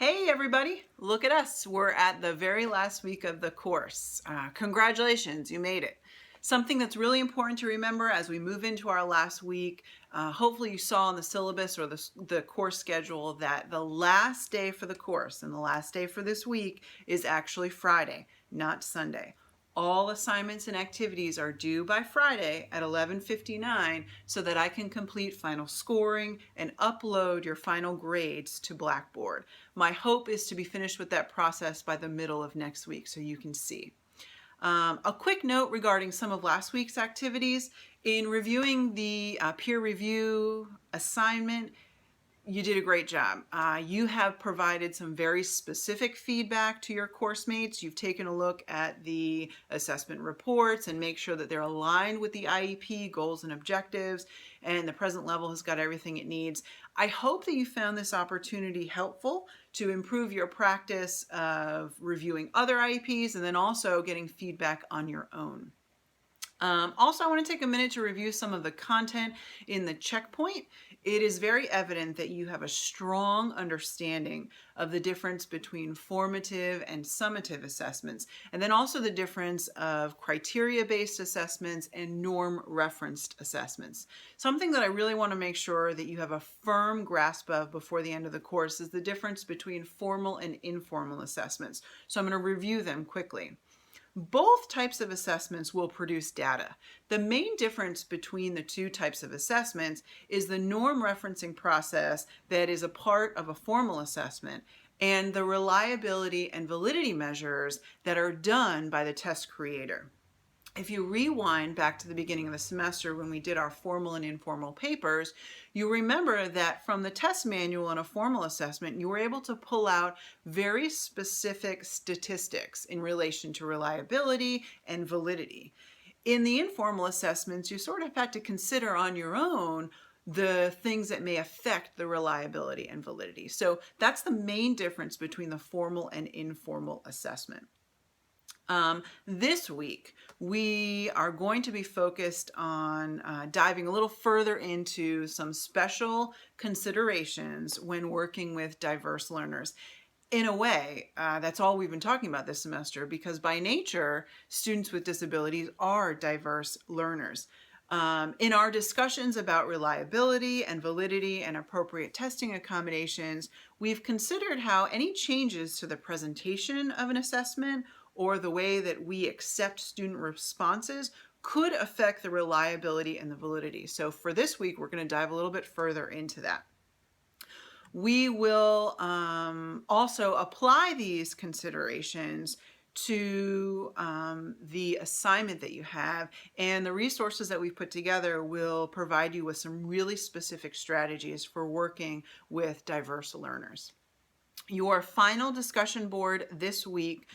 Hey everybody, look at us. We're at the very last week of the course. Congratulations, you made it. Something that's really important to remember as we move into our last week, hopefully you saw in the syllabus or the course schedule that the last day for the course and the last day for this week is actually Friday, not Sunday. All assignments and activities are due by Friday at 11:59 so that I can complete final scoring and upload your final grades to Blackboard. My hope is to be finished with that process by the middle of next week so you can see. A quick note regarding some of last week's activities. In reviewing the peer review assignment, you did a great job. You have provided some very specific feedback to your course mates. You've taken a look at the assessment reports and make sure that they're aligned with the IEP goals and objectives, and the present level has got everything it needs. I hope that you found this opportunity helpful to improve your practice of reviewing other IEPs and then also getting feedback on your own. Also, I want to take a minute to review some of the content in the checkpoint. It is very evident that you have a strong understanding of the difference between formative and summative assessments, and then also the difference of criteria-based assessments and norm-referenced assessments. Something that I really want to make sure that you have a firm grasp of before the end of the course is the difference between formal and informal assessments. So I'm going to review them quickly. Both types of assessments will produce data. The main difference between the two types of assessments is the norm referencing process that is a part of a formal assessment and the reliability and validity measures that are done by the test creator. If you rewind back to the beginning of the semester when we did our formal and informal papers, you remember that from the test manual in a formal assessment, you were able to pull out very specific statistics in relation to reliability and validity. In the informal assessments, you sort of had to consider on your own the things that may affect the reliability and validity. So that's the main difference between the formal and informal assessment. This week, we are going to be focused on diving a little further into some special considerations when working with diverse learners. In a way, that's all we've been talking about this semester because by nature, students with disabilities are diverse learners. In our discussions about reliability and validity and appropriate testing accommodations, we've considered how any changes to the presentation of an assessment or the way that we accept student responses could affect the reliability and the validity. So for this week, we're going to dive a little bit further into that. We will also apply these considerations to the assignment that you have, and the resources that we've put together will provide you with some really specific strategies for working with diverse learners. Your final discussion board this week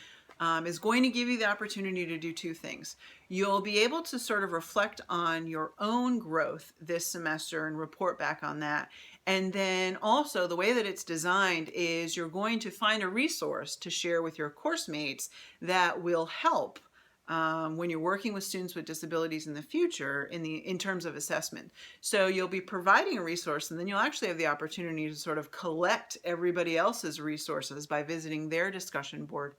is going to give you the opportunity to do two things. You'll be able to sort of reflect on your own growth this semester and report back on that. And then also the way that it's designed is you're going to find a resource to share with your course mates that will help when you're working with students with disabilities in the future in terms of assessment. So you'll be providing a resource, and then you'll actually have the opportunity to sort of collect everybody else's resources by visiting their discussion board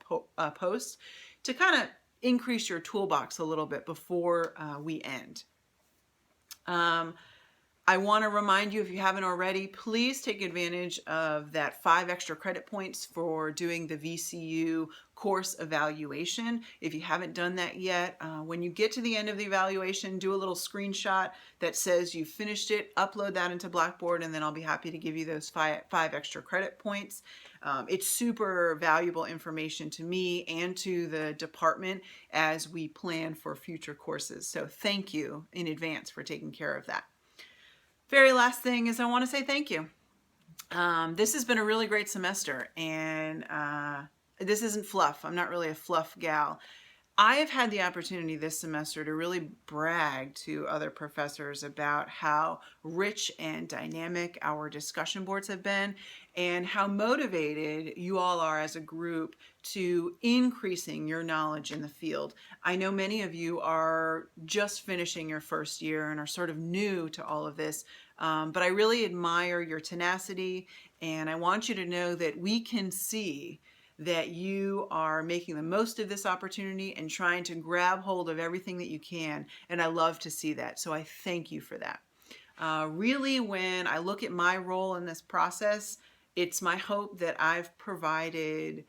posts to kind of increase your toolbox a little bit before we end. I want to remind you, if you haven't already, please take advantage of that 5 extra credit points for doing the VCU course evaluation. If you haven't done that yet, when you get to the end of the evaluation, do a little screenshot that says you finished it, upload that into Blackboard, and then I'll be happy to give you those 5 extra credit points. It's super valuable information to me and to the department as we plan for future courses. So thank you in advance for taking care of that. Very last thing is I want to say thank you. This has been a really great semester, and this isn't fluff. I'm not really a fluff gal. I have had the opportunity this semester to really brag to other professors about how rich and dynamic our discussion boards have been and how motivated you all are as a group to increasing your knowledge in the field. I know many of you are just finishing your first year and are sort of new to all of this, but I really admire your tenacity And I want you to know that we can see that you are making the most of this opportunity and trying to grab hold of everything that you can. And I love to see that. So I thank you for that. Really, when I look at my role in this process, it's my hope that I've provided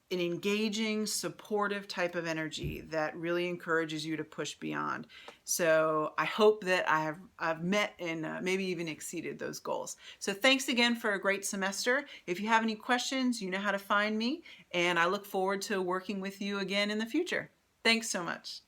an engaging, supportive type of energy that really encourages you to push beyond. So I hope that I've met and maybe even exceeded those goals. So thanks again for a great semester. If you have any questions, you know how to find me, and I look forward to working with you again in the future. Thanks so much.